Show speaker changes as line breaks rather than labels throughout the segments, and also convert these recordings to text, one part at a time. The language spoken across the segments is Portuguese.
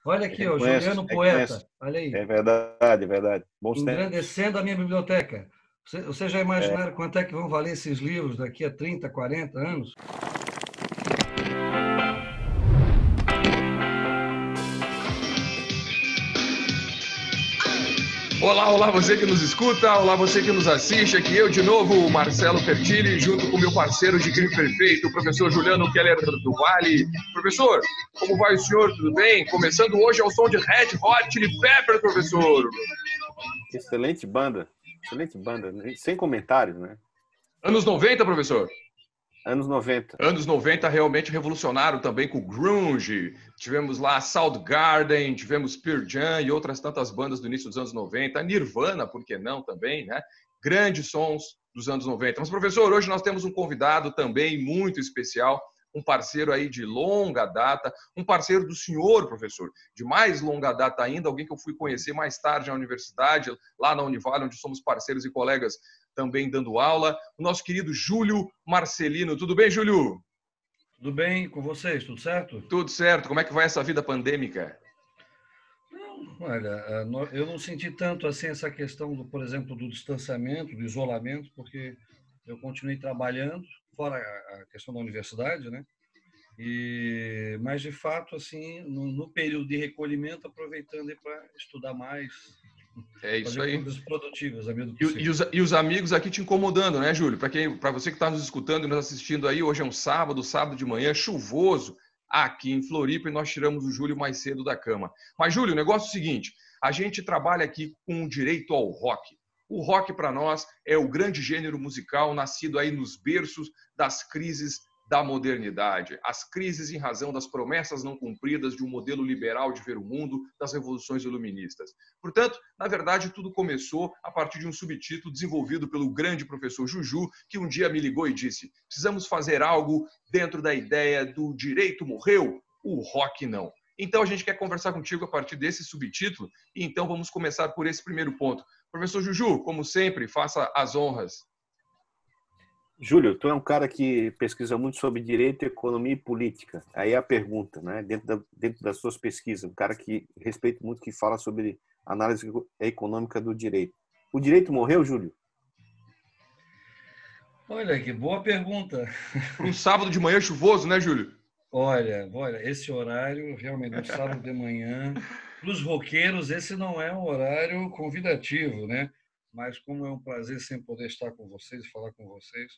Olha aqui, ó,
Reconheço,
Juliano
reconheço.
Poeta. Olha aí.
É verdade, é verdade. Bons tempos.
Engrandecendo a minha biblioteca. Você já
É,
imaginaram quanto é que vão valer esses livros daqui a 30, 40 anos?
Olá, olá você que nos escuta, olá você que nos assiste, aqui eu de novo, o Marcelo Pertini, junto com meu parceiro de crime perfeito, o professor Juliano Keller do Vale. Professor, como vai o senhor? Tudo bem? Começando hoje ao som de Red Hot Chili Peppers, professor.
excelente banda, sem comentários, né?
Anos 90, professor?
Anos 90.
Anos 90 realmente revolucionaram também com o grunge. Tivemos lá Soundgarden, tivemos Pearl Jam e outras tantas bandas do início dos anos 90. Nirvana, por que não também, né? Grandes sons dos anos 90. Mas, professor, hoje nós temos um convidado também muito especial, um parceiro aí de longa data, um parceiro do senhor, professor, de mais longa data ainda, alguém que eu fui conhecer mais tarde na universidade, lá na Univale, onde somos parceiros e colegas também dando aula, o nosso querido Júlio Marcelino. Tudo bem, Júlio?
Tudo bem com vocês? Tudo certo?
Tudo certo. Como é que vai essa vida pandêmica?
Não, olha, eu não senti tanto assim essa questão, por exemplo, do distanciamento, do isolamento, porque eu continuei trabalhando, fora a questão da universidade, né? Mas, de fato, assim, no período de recolhimento, aproveitando para estudar mais,
É isso
fazer
aí.
coisas produtivas, a medida do
E
possível.
os amigos aqui te incomodando, né, Júlio? Para você que está nos escutando e nos assistindo aí, hoje é um sábado de manhã, chuvoso aqui em Floripa, e nós tiramos o Júlio mais cedo da cama. Mas, Júlio, o negócio é o seguinte: a gente trabalha aqui com o direito ao rock. O rock, para nós, é o grande gênero musical nascido aí nos berços das crises da modernidade, as crises em razão das promessas não cumpridas de um modelo liberal de ver o mundo, das revoluções iluministas. Portanto, na verdade, tudo começou a partir de um subtítulo desenvolvido pelo grande professor Juju, que um dia me ligou e disse: precisamos fazer algo dentro da ideia do direito morreu, o rock não. Então, a gente quer conversar contigo a partir desse subtítulo, e então vamos começar por esse primeiro ponto. Professor Juju, como sempre, faça as honras.
Júlio, tu é um cara que pesquisa muito sobre direito, economia e política. Aí a pergunta, né? Dentro das suas pesquisas, um cara que respeita muito, que fala sobre análise econômica do direito. O direito morreu, Júlio?
Olha, que boa pergunta.
Para um sábado de manhã chuvoso, né, Júlio?
Olha, esse horário, realmente, no sábado de manhã, para os roqueiros, esse não é um horário convidativo, né? Mas como é um prazer sempre poder estar com vocês e falar com vocês,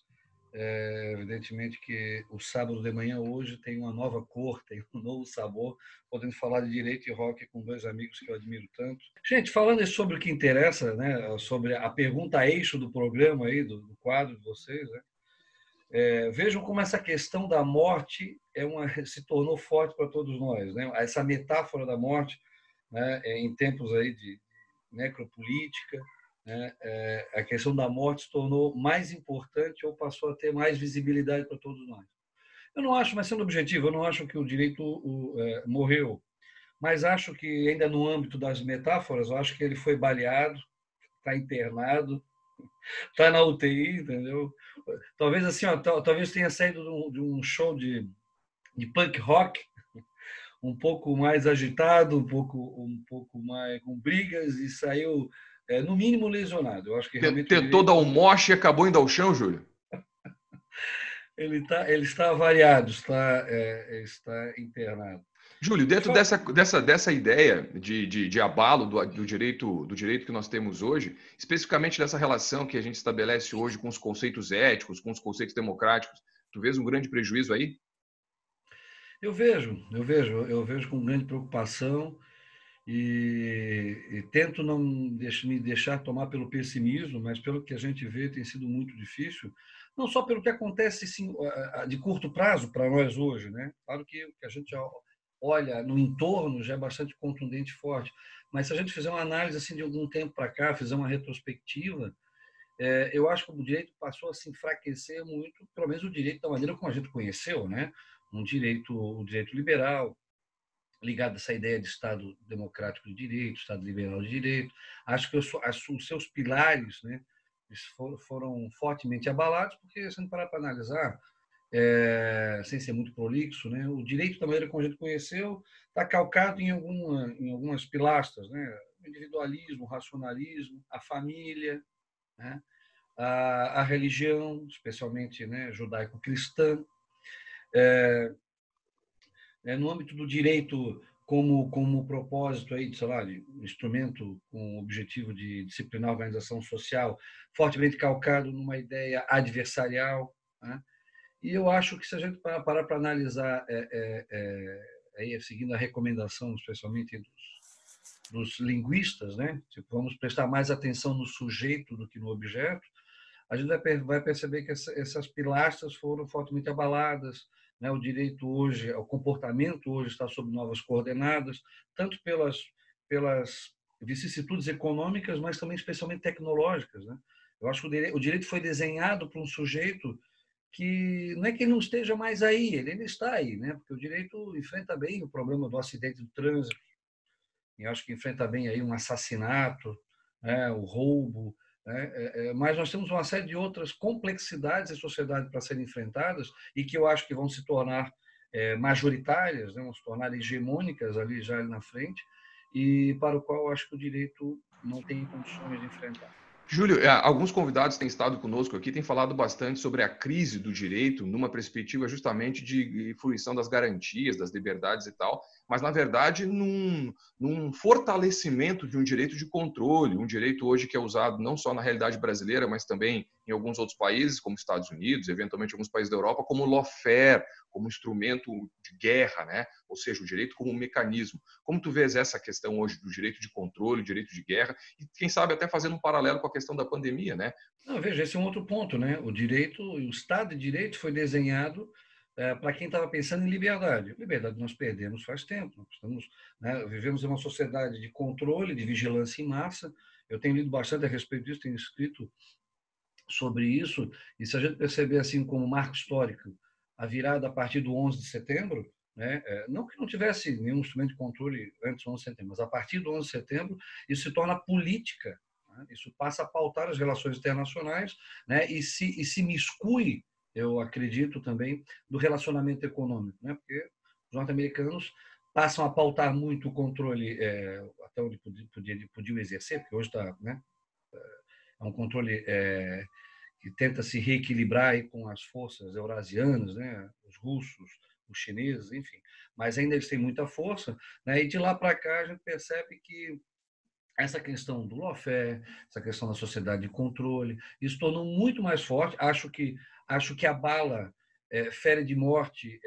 evidentemente que o sábado de manhã hoje tem uma nova cor, tem um novo sabor, podendo falar de direito e rock com dois amigos que eu admiro tanto. Gente, falando sobre o que interessa, né? Sobre a pergunta eixo do programa aí, do quadro de vocês, né? Vejam como essa questão da morte se tornou forte para todos nós, né? Essa metáfora da morte, né? Em tempos aí de necropolítica, né? A questão da morte se tornou mais importante ou passou a ter mais visibilidade para todos nós. Eu não acho, mas sendo objetivo, eu não acho que o direito morreu, mas acho que ainda no âmbito das metáforas, eu acho que ele foi baleado, está internado, está na UTI, entendeu? Talvez assim, ó, talvez tenha saído de um show de punk rock um pouco mais agitado, um pouco mais com brigas e saiu, no mínimo, lesionado. Eu acho que realmente o
Tentou dar
direito
um moche e acabou indo ao chão, Júlio?
ele está variado, está internado.
Júlio, dentro dessa ideia de abalo do direito que nós temos hoje, especificamente dessa relação que a gente estabelece hoje com os conceitos éticos, com os conceitos democráticos, tu vês um grande prejuízo aí?
Eu vejo com grande preocupação e tento não me deixar tomar pelo pessimismo, mas pelo que a gente vê tem sido muito difícil, não só pelo que acontece sim, de curto prazo para nós hoje, né? Claro que o que a gente olha no entorno já é bastante contundente e forte, mas se a gente fizer uma análise assim de algum tempo para cá, fizer uma retrospectiva, eu acho que o direito passou a se enfraquecer muito, pelo menos o direito da maneira como a gente conheceu, né? O direito liberal, ligado a essa ideia de Estado democrático de direito, Estado liberal de direito. Acho que os seus pilares, né, foram fortemente abalados, porque, se não parar para analisar, sem ser muito prolixo, né? O direito, da maneira como a gente conheceu, está calcado em algumas pilastras, né? O individualismo, o racionalismo, a família, né? A religião, especialmente, né, judaico-cristã. No âmbito do direito como propósito aí, sei lá, de um instrumento com o objetivo de disciplinar a organização social, fortemente calcado numa ideia adversarial, né? E eu acho que se a gente parar para analisar, aí, seguindo a recomendação, especialmente dos linguistas, né? Tipo, vamos prestar mais atenção no sujeito do que no objeto, a gente vai perceber que essas pilastras foram fortemente abaladas, né? O direito hoje, o comportamento hoje está sob novas coordenadas, tanto pelas vicissitudes econômicas, mas também especialmente tecnológicas, né? Eu acho que o direito foi desenhado para um sujeito que não é que ele não esteja mais aí, ele ainda está aí, né? Porque o direito enfrenta bem o problema do acidente do trânsito, e acho que enfrenta bem aí um assassinato, né? O roubo, né? Mas nós temos uma série de outras complexidades da sociedade para serem enfrentadas e que eu acho que vão se tornar majoritárias, né? Vão se tornar hegemônicas ali já ali na frente, e para o qual eu acho que o direito não tem condições de enfrentar.
Júlio, alguns convidados têm estado conosco aqui, têm falado bastante sobre a crise do direito, numa perspectiva justamente de fruição das garantias, das liberdades e tal, mas, na verdade, num fortalecimento de um direito de controle, um direito hoje que é usado não só na realidade brasileira, mas também em alguns outros países, como Estados Unidos, eventualmente alguns países da Europa, como lawfare, como instrumento de guerra, né? Ou seja, o direito como um mecanismo. Como tu vês essa questão hoje do direito de controle, direito de guerra, e quem sabe até fazendo um paralelo com a questão da pandemia, né?
Não, veja, esse é um outro ponto, né? O Estado de Direito foi desenhado para quem estava pensando em liberdade. Liberdade nós perdemos faz tempo. Nós estamos, né, vivemos em uma sociedade de controle, de vigilância em massa. Eu tenho lido bastante a respeito disso, tenho escrito sobre isso. E se a gente perceber assim como marco histórico a virada a partir do 11 de setembro, né? Não que não tivesse nenhum instrumento de controle antes do 11 de setembro, mas a partir do 11 de setembro isso se torna política. Isso passa a pautar as relações internacionais, né? E se miscui, eu acredito também, do relacionamento econômico, né? Porque os norte-americanos passam a pautar muito o controle, até onde podiam exercer, porque hoje está, né? É um controle que tenta se reequilibrar aí com as forças eurasianas, né? Os russos, os chineses, enfim. Mas ainda eles têm muita força, né? E de lá para cá a gente percebe que essa questão do lawfare, essa questão da sociedade de controle, isso tornou muito mais forte. Acho que abala, fere de morte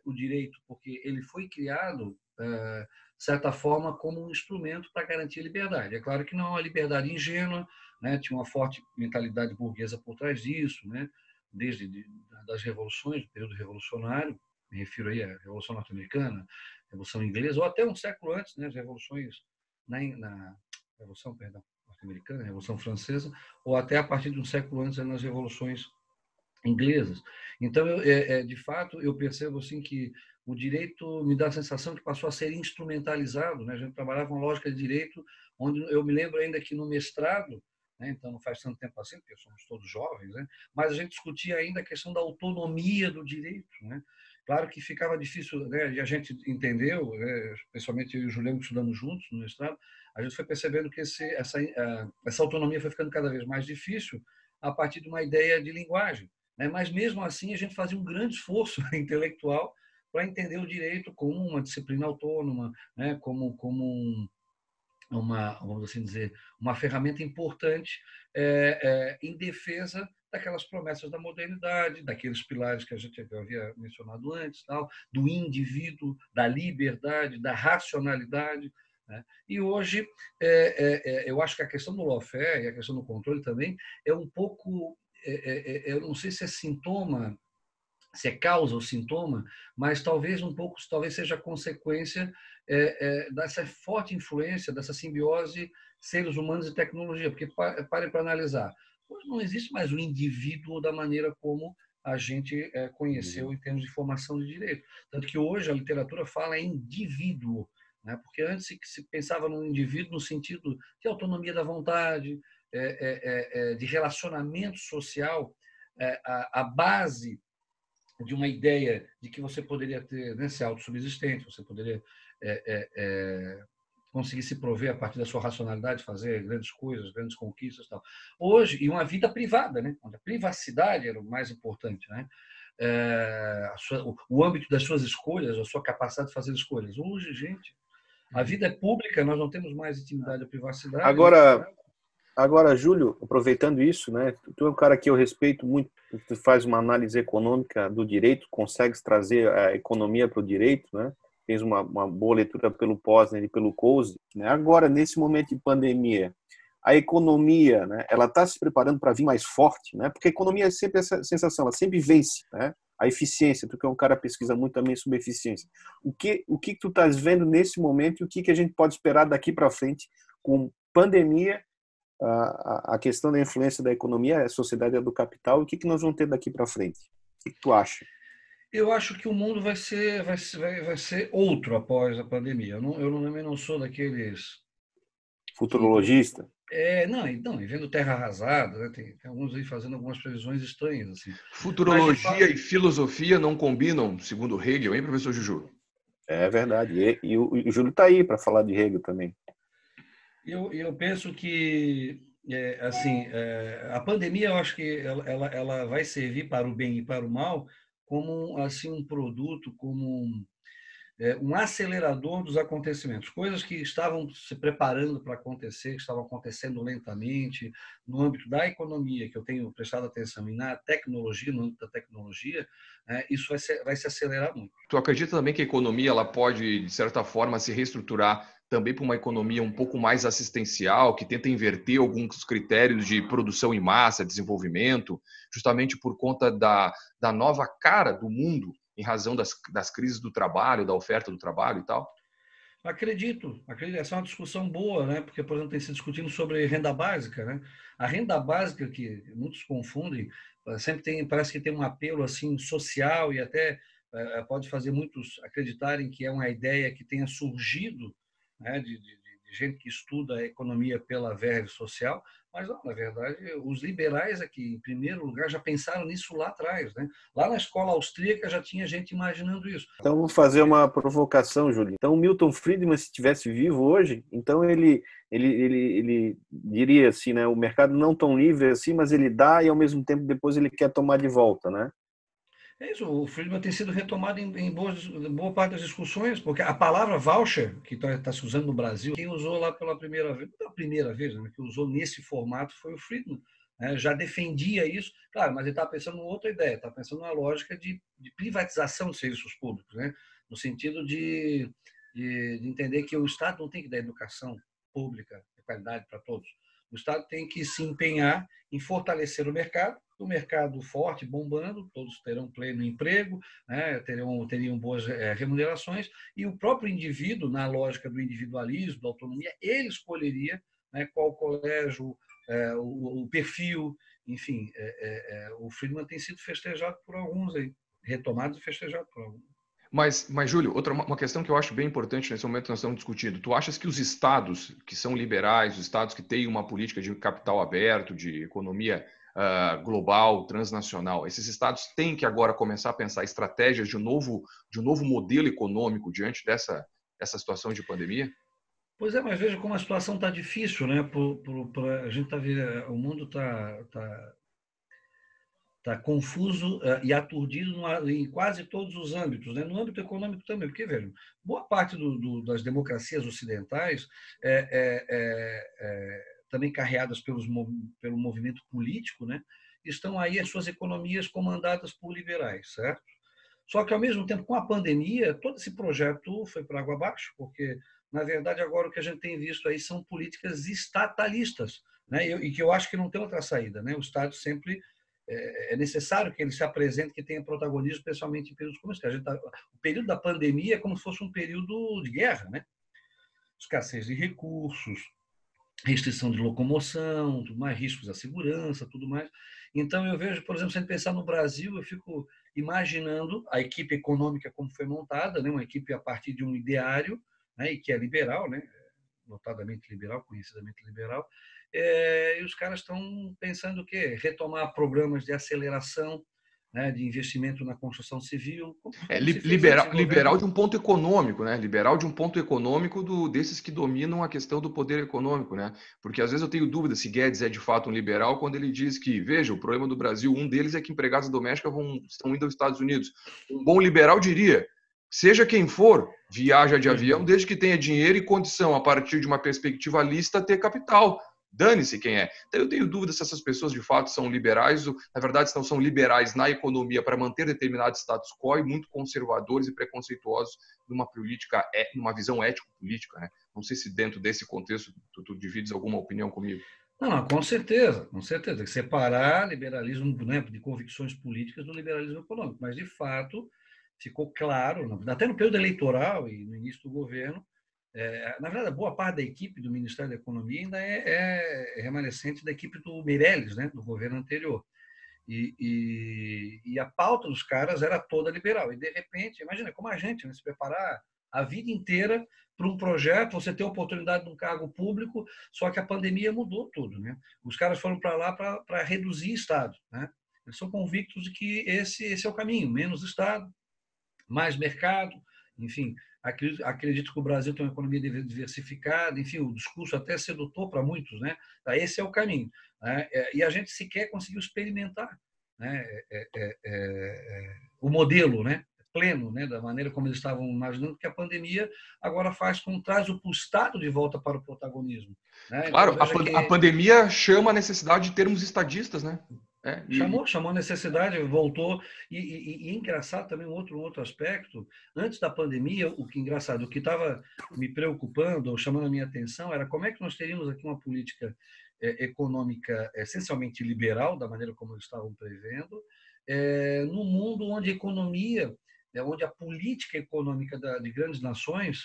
o direito, porque ele foi criado, de certa forma, como um instrumento para garantir a liberdade. É claro que não é uma liberdade ingênua, né? Tinha uma forte mentalidade burguesa por trás disso, né? Das revoluções, do período revolucionário, me refiro aí à Revolução Norte-Americana, Revolução Inglesa, ou até um século antes, né? As revoluções na Revolução, perdão, norte-americana, Revolução Francesa, ou até a partir de um século antes nas revoluções inglesas. Então, de fato, eu percebo assim que o direito me dá a sensação que passou a ser instrumentalizado, né? A gente trabalhava uma lógica de direito onde eu me lembro ainda que no mestrado, né? Então não faz tanto tempo assim, porque somos todos jovens, né? Mas a gente discutia ainda a questão da autonomia do direito, né? Claro que ficava difícil, né? E a gente entendeu, né? Especialmente eu e o Juliano que estudamos juntos no mestrado, a gente foi percebendo que essa autonomia foi ficando cada vez mais difícil a partir de uma ideia de linguagem, né? Mas mesmo assim a gente fazia um grande esforço intelectual para entender o direito como uma disciplina autônoma, né? Vamos assim dizer, uma ferramenta importante em defesa daquelas promessas da modernidade, daqueles pilares que a gente havia mencionado antes, tal, do indivíduo, da liberdade, da racionalidade, né? E hoje, eu acho que a questão do lawfare e a questão do controle também é um pouco, eu não sei se é sintoma, se é causa ou sintoma, mas talvez um pouco, talvez seja consequência dessa forte influência, dessa simbiose seres humanos e tecnologia, porque parem para analisar, hoje não existe mais o indivíduo da maneira como a gente conheceu em termos de formação de direito, tanto que hoje a literatura fala em indivíduo, né? Porque antes se pensava no indivíduo no sentido de autonomia da vontade, de relacionamento social, a base de uma ideia de que você poderia ter, né, ser autossubsistente, você poderia conseguir se prover a partir da sua racionalidade, fazer grandes coisas, grandes conquistas, tal. Hoje, e uma vida privada, né, onde a privacidade era o mais importante, né, o âmbito das suas escolhas, a sua capacidade de fazer escolhas. Hoje, gente, a vida é pública, nós não temos mais intimidade ou privacidade.
Agora, Júlio, aproveitando isso, né? Tu é um cara que eu respeito muito, tu faz uma análise econômica do direito, consegues trazer a economia para o direito, né? Tens uma boa leitura pelo Posner e pelo Coase, né? Agora, nesse momento de pandemia, a economia, né? Ela está se preparando para vir mais forte, né? Porque a economia é sempre essa sensação, ela sempre vence, né? A eficiência, tu que é um cara que pesquisa muito também sobre eficiência. O que tu estás vendo nesse momento e o que a gente pode esperar daqui para frente com pandemia, a questão da influência da economia, a sociedade é do capital, o que nós vamos ter daqui para frente? O que tu acha?
Eu acho que o mundo vai ser outro após a pandemia. Eu também não sou daqueles
Futurologista?
não, e vendo terra arrasada, né? Tem alguns aí fazendo algumas previsões estranhas assim. Mas de
Futurologia
fato,
e filosofia não combinam, segundo Hegel, hein, professor Juju?
É verdade. E o Júlio está aí para falar de Hegel também.
eu penso que assim, a pandemia, eu acho que ela vai servir para o bem e para o mal como assim um produto, como um acelerador dos acontecimentos, coisas que estavam se preparando para acontecer, que estavam acontecendo lentamente, no âmbito da economia, que eu tenho prestado atenção, e na tecnologia, no âmbito da tecnologia, isso vai se acelerar muito.
Tu acredita também que a economia ela pode, de certa forma, se reestruturar também para uma economia um pouco mais assistencial, que tenta inverter alguns critérios de produção em massa, desenvolvimento, justamente por conta da nova cara do mundo, em razão das crises do trabalho, da oferta do trabalho e tal?
Acredito. Essa é uma discussão boa, né? Porque, por exemplo, tem se discutindo sobre renda básica, né? A renda básica, que muitos confundem, sempre parece que tem um apelo assim social e até pode fazer muitos acreditarem que é uma ideia que tenha surgido, né, de gente que estuda a economia pela verve social, mas não, na verdade, os liberais aqui, em primeiro lugar, já pensaram nisso lá atrás, né? Lá na escola austríaca já tinha gente imaginando isso.
Então, vou fazer uma provocação, Júlio. Então, o Milton Friedman, se estivesse vivo hoje, então ele diria assim, né? O mercado não tão livre assim, mas ele dá e, ao mesmo tempo, depois ele quer tomar de volta, né?
É isso, o Friedman tem sido retomado em boa parte das discussões, porque a palavra voucher, que está se usando no Brasil, quem usou lá pela primeira vez, né, que usou nesse formato foi o Friedman. Né, já defendia isso, claro, mas ele está pensando em outra ideia, está pensando numa lógica de privatização de serviços públicos, né, no sentido de entender que o Estado não tem que dar educação pública de qualidade para todos. O Estado tem que se empenhar em fortalecer o mercado forte, bombando, todos terão pleno emprego, né, teriam boas remunerações, e o próprio indivíduo, na lógica do individualismo, da autonomia, ele escolheria, né, qual colégio, o perfil, enfim. O Friedman tem sido festejado por alguns aí, retomado e festejado por alguns.
Mas Júlio, uma questão que eu acho bem importante nesse momento que nós estamos discutindo. Tu achas que os estados que são liberais, os estados que têm uma política de capital aberto, de economia global, transnacional, esses estados têm que agora começar a pensar estratégias de um novo modelo econômico diante dessa situação de pandemia?
Pois é, mas veja como a situação está difícil, né? A gente tá vendo, o mundo está confuso e aturdido em quase todos os âmbitos, né? No âmbito econômico também, porque, veja, boa parte das democracias ocidentais também carreadas pelo movimento político, né? Estão aí as suas economias comandadas por liberais, certo? Só que, ao mesmo tempo, com a pandemia, todo esse projeto foi para água abaixo, porque, na verdade, agora o que a gente tem visto aí são políticas estatalistas, né? E que eu acho que não tem outra saída, né? O Estado sempre é necessário que ele se apresente, que tenha protagonismo, especialmente em períodos como esse. O período da pandemia é como se fosse um período de guerra, né? Escassez de recursos, restrição de locomoção, tudo mais, riscos à segurança, tudo mais. Então, eu vejo, por exemplo, se a gente pensar no Brasil, eu fico imaginando a equipe econômica como foi montada, né? Uma equipe a partir de um ideário, né? E que é liberal, né? Notadamente liberal, conhecidamente liberal, e os caras estão pensando o quê? Retomar programas de aceleração, né, de investimento na construção civil.
Liberal de um ponto econômico, né? Liberal de um ponto econômico desses que dominam a questão do poder econômico, né? Porque às vezes eu tenho dúvida se Guedes é de fato um liberal quando ele diz que, veja, o problema do Brasil, um deles é que empregadas domésticas estão indo aos Estados Unidos. Um bom liberal diria, seja quem for, viaja de avião, desde que tenha dinheiro e condição, a partir de uma perspectiva lista, ter capital. Dane-se quem é. Então, eu tenho dúvida se essas pessoas de fato são liberais, ou, na verdade, são liberais na economia para manter determinado status quo e muito conservadores e preconceituosos numa política, numa visão ético-política, né? Não sei se dentro desse contexto tu divides alguma opinião comigo.
Não, com certeza, com certeza. Tem que separar liberalismo, né, de convicções políticas do liberalismo econômico. Mas, de fato, ficou claro, até no período eleitoral e no início do governo, na verdade, boa parte da equipe do Ministério da Economia ainda é remanescente da equipe do Meirelles, né, do governo anterior. E a pauta dos caras era toda liberal. E, de repente, imagina como a gente, né, se preparar a vida inteira para um projeto, você ter a oportunidade de um cargo público, só que a pandemia mudou tudo, né? Os caras foram para lá para reduzir Estado, né? Eles são convictos de que esse é o caminho, menos Estado, mais mercado, enfim. Acredito que o Brasil tem uma economia diversificada, enfim, o discurso até sedutor para muitos, né? Esse é o caminho, né? E a gente sequer conseguiu experimentar, né, o modelo, né, pleno, né, da maneira como eles estavam imaginando, que a pandemia agora traz o Estado de volta para o protagonismo, né?
Claro,
Então,
a pandemia chama a necessidade de termos estadistas, né?
Chamou a necessidade, voltou. E engraçado também um outro aspecto. Antes da pandemia, o que estava me preocupando, ou chamando a minha atenção, era como é que nós teríamos aqui uma política econômica essencialmente liberal, da maneira como eles estavam prevendo, num mundo onde a economia, onde a política econômica de grandes nações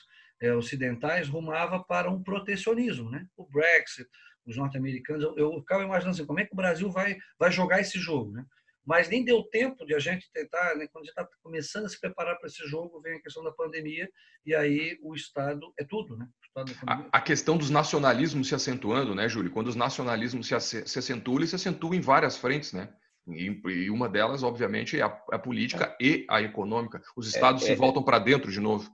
ocidentais rumava para um protecionismo, né? O Brexit, os norte-americanos, eu ficava imaginando assim, como é que o Brasil vai jogar esse jogo, né? Mas nem deu tempo de a gente tentar, né? Quando a gente está começando a se preparar para esse jogo, vem a questão da pandemia, e aí o Estado é tudo, né?
A questão dos nacionalismos se acentuando, né, Júlio? Quando os nacionalismos se acentuam, eles se acentuam em várias frentes, né? E uma delas, obviamente, é a política e a econômica. Os estados se voltam para dentro de novo.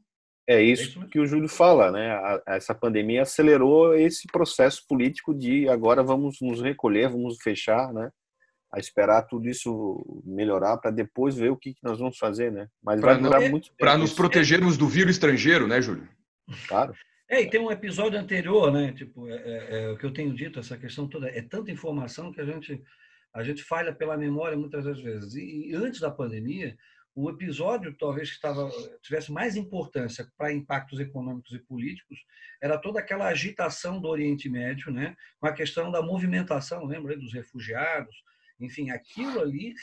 É isso que o Júlio fala, né? Essa pandemia acelerou esse processo político de agora vamos nos recolher, vamos fechar, né? A esperar tudo isso melhorar para depois ver o que nós vamos fazer, né? Mas vai durar muito tempo.
Para nos protegermos do vírus estrangeiro, né, Júlio?
Claro.
E tem um episódio anterior, né? Tipo, o que eu tenho dito, essa questão toda, é tanta informação que a gente falha pela memória muitas das vezes. E antes da pandemia, o episódio talvez que tivesse mais importância para impactos econômicos e políticos era toda aquela agitação do Oriente Médio, né, com a questão da movimentação, lembra, dos refugiados, enfim, aquilo ali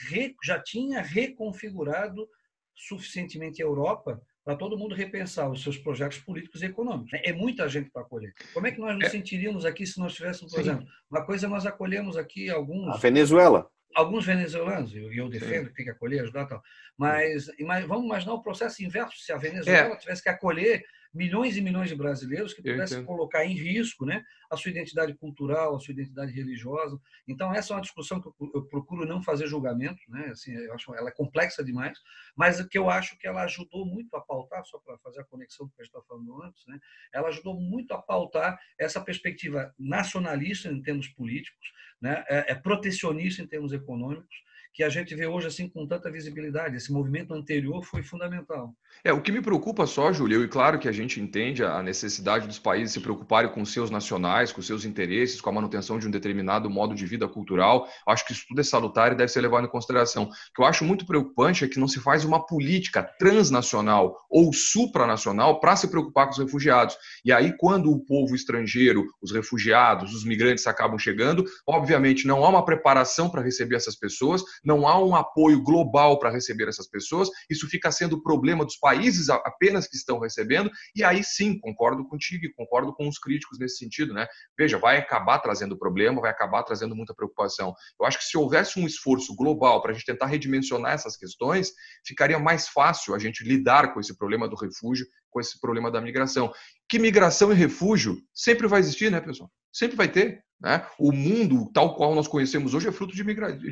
já tinha reconfigurado suficientemente a Europa para todo mundo repensar os seus projetos políticos e econômicos. É muita gente para acolher. Como é que nós nos sentiríamos aqui se nós tivéssemos, por exemplo, uma coisa nós acolhemos aqui alguns...
A Venezuela.
Alguns venezuelanos, e eu defendo que tem que acolher, ajudar e tal, mas vamos imaginar o processo inverso, se a Venezuela tivesse que acolher milhões e milhões de brasileiros que pudessem colocar em risco, né, a sua identidade cultural, a sua identidade religiosa. Então, essa é uma discussão que eu procuro não fazer julgamento, né, assim, eu acho ela é complexa demais, mas que eu acho que ela ajudou muito a pautar, só para fazer a conexão com o que a gente estava falando antes, né, ela ajudou muito a pautar essa perspectiva nacionalista em termos políticos, né, protecionista em termos econômicos, que a gente vê hoje assim com tanta visibilidade. Esse movimento anterior foi fundamental.
O que me preocupa só, Júlio, e claro que a gente entende a necessidade dos países se preocuparem com os seus nacionais, com os seus interesses, com a manutenção de um determinado modo de vida cultural. Acho que isso tudo é salutar e deve ser levado em consideração. O que eu acho muito preocupante é que não se faz uma política transnacional ou supranacional para se preocupar com os refugiados. E aí, quando o povo estrangeiro, os refugiados, os migrantes acabam chegando, obviamente não há uma preparação para receber essas pessoas, não há um apoio global para receber essas pessoas, isso fica sendo o problema dos países apenas que estão recebendo, e aí sim, concordo contigo e concordo com os críticos nesse sentido, né? Veja, vai acabar trazendo problema, vai acabar trazendo muita preocupação. Eu acho que se houvesse um esforço global para a gente tentar redimensionar essas questões, ficaria mais fácil a gente lidar com esse problema do refúgio, com esse problema da migração. Que migração e refúgio sempre vai existir, né, pessoal? Sempre vai ter. né? O mundo, tal qual nós conhecemos hoje, é fruto de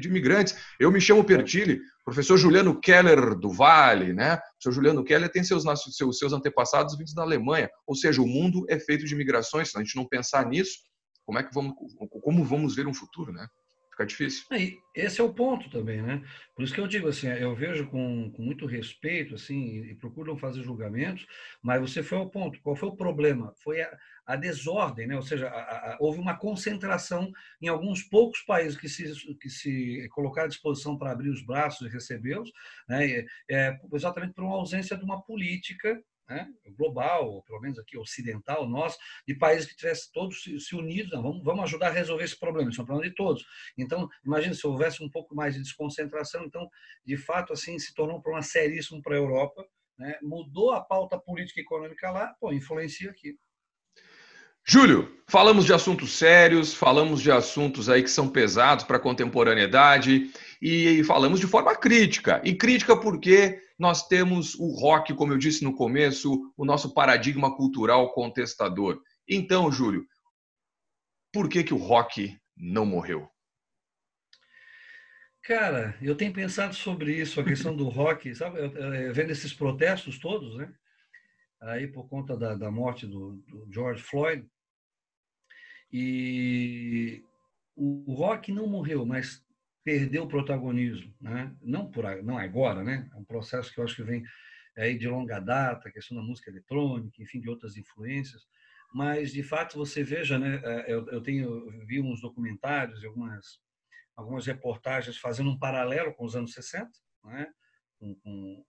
imigrantes. Eu me chamo Pertile, professor Juliano Keller do Vale, né? O professor Juliano Keller tem seus antepassados vindos da Alemanha. Ou seja, o mundo é feito de migrações. Se a gente não pensar nisso, como vamos ver um futuro, né? Fica difícil.
Esse é o ponto também, né? Por isso que eu digo assim, eu vejo com muito respeito, assim, e procuro não fazer julgamentos, mas você foi ao ponto. Qual foi o problema? Foi a desordem, né? Ou seja, houve uma concentração em alguns poucos países que se colocaram à disposição para abrir os braços e recebê-los, né? Exatamente por uma ausência de uma política, né, global, ou pelo menos aqui ocidental, nós, de países que tivessem todos se unidos, não, vamos ajudar a resolver esse problema, isso é um problema de todos. Então, imagina se houvesse um pouco mais de desconcentração, então, de fato, assim, se tornou um problema seríssimo para a Europa, né, mudou a pauta política e econômica lá, pô, influencia aqui.
Júlio, falamos de assuntos sérios, falamos de assuntos aí que são pesados para a contemporaneidade e falamos de forma crítica. E crítica porque nós temos o rock, como eu disse no começo, o nosso paradigma cultural contestador. Então, Júlio, por que o rock não morreu?
Cara, eu tenho pensado sobre isso, a questão do rock, sabe? Vendo esses protestos todos, né? Aí por conta da morte do George Floyd. E o rock não morreu, mas perdeu o protagonismo, né? Não agora, né? É um processo que eu acho que vem aí de longa data, a questão da música eletrônica, enfim, de outras influências. Mas de fato você veja, né? Eu vi uns documentários, algumas reportagens fazendo um paralelo com os anos 60, né? com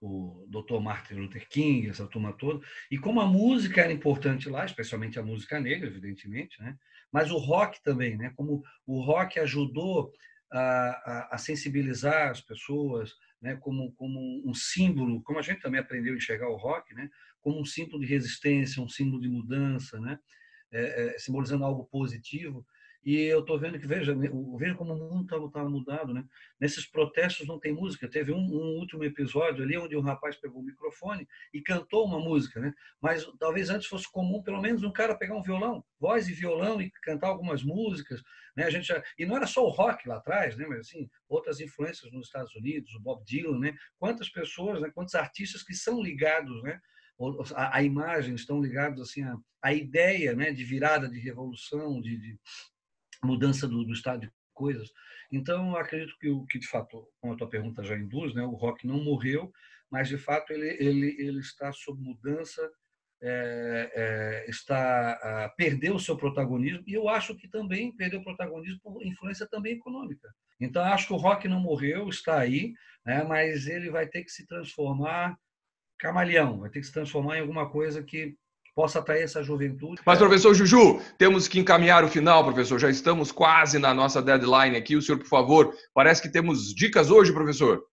o Dr. Martin Luther King, essa turma toda, e como a música era importante lá, especialmente a música negra, evidentemente, né? Mas o rock também, né? Como o rock ajudou a sensibilizar as pessoas, né? Como um símbolo, como a gente também aprendeu a enxergar o rock, né? Como um símbolo de resistência, um símbolo de mudança, né? Simbolizando algo positivo. E eu estou vendo que, veja como o mundo está mudado, né? Nesses protestos não tem música. Teve um último episódio ali onde um rapaz pegou o microfone e cantou uma música, né? Mas talvez antes fosse comum, pelo menos, um cara pegar um violão, voz e violão e cantar algumas músicas, né? E não era só o rock lá atrás, né? Mas assim, outras influências nos Estados Unidos, o Bob Dylan, né? Quantas pessoas, né? Quantos artistas que são ligados, né? A imagem, estão ligados assim à ideia, né? De virada, de revolução, de mudança do estado de coisas. Então, eu acredito que de fato, como a tua pergunta já induz, né, o rock não morreu, mas de fato ele está sob mudança, perdeu o seu protagonismo, e eu acho que também perdeu o protagonismo por influência também econômica. Então, acho que o rock não morreu, está aí, né, mas ele vai ter que se transformar camaleão, vai ter que se transformar em alguma coisa que possa atrair essa juventude.
Mas, professor Juju, temos que encaminhar o final, professor. Já estamos quase na nossa deadline aqui. O senhor, por favor, parece que temos dicas hoje, professor.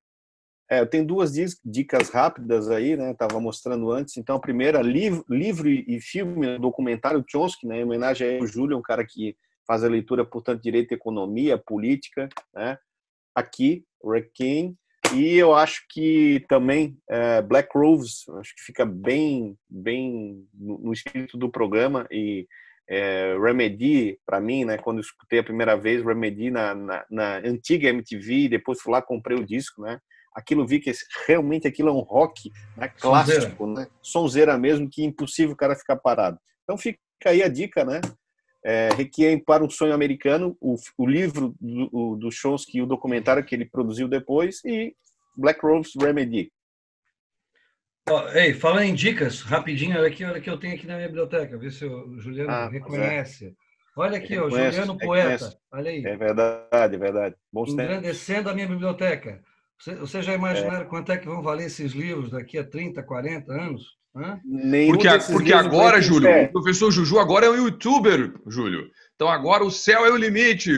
Eu tenho duas dicas rápidas aí, né? Estava mostrando antes. Então, a primeira, livro e filme, documentário Chomsky, né? Em homenagem ao Júlio, um cara que faz a leitura, portanto, direito, economia, política, né? Aqui, Requiem. E eu acho que também Black Rose, acho que fica bem no espírito do programa, e Remedy, para mim, né, quando eu escutei a primeira vez Remedy na antiga MTV, depois fui lá, comprei o disco, né, aquilo, vi que realmente aquilo é um rock, né, clássico, né, sonzeira mesmo, que é impossível o cara ficar parado. Então fica aí a dica, né, Requiem para um Sonho Americano, o livro do Chomsky e o documentário que ele produziu depois, e Black Rose Remedy.
Ei, falando em dicas, rapidinho, olha que eu tenho aqui na minha biblioteca, vê se o Juliano reconhece. Olha aqui, ó, Juliano Poeta, olha aí.
É verdade. Bons
Engrandecendo a minha biblioteca. Você já imaginaram quanto é que vão valer esses livros daqui a 30, 40 anos?
Porque agora, Júlio, o professor Juju agora é um youtuber, Júlio. Então agora o céu é o limite.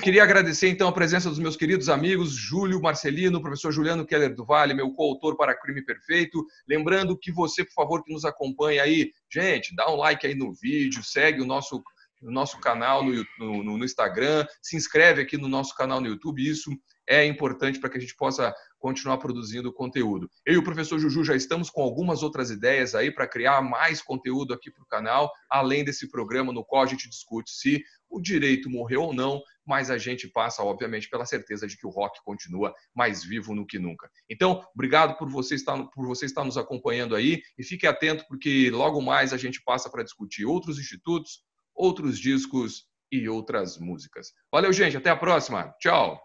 Queria agradecer então a presença dos meus queridos amigos Júlio Marcelino, professor Juliano Keller do Vale, meu coautor para Crime Perfeito. Lembrando que você, por favor, que nos acompanha aí, gente, dá um like aí no vídeo, segue o nosso no nosso canal no Instagram, se inscreve aqui no nosso canal no YouTube. Isso é importante para que a gente possa continuar produzindo conteúdo. Eu e o professor Juju já estamos com algumas outras ideias aí para criar mais conteúdo aqui para o canal, além desse programa no qual a gente discute se o direito morreu ou não, mas a gente passa, obviamente, pela certeza de que o rock continua mais vivo do que nunca. Então, obrigado por você estar nos acompanhando aí e fique atento porque logo mais a gente passa para discutir outros institutos, outros discos e outras músicas. Valeu, gente. Até a próxima. Tchau.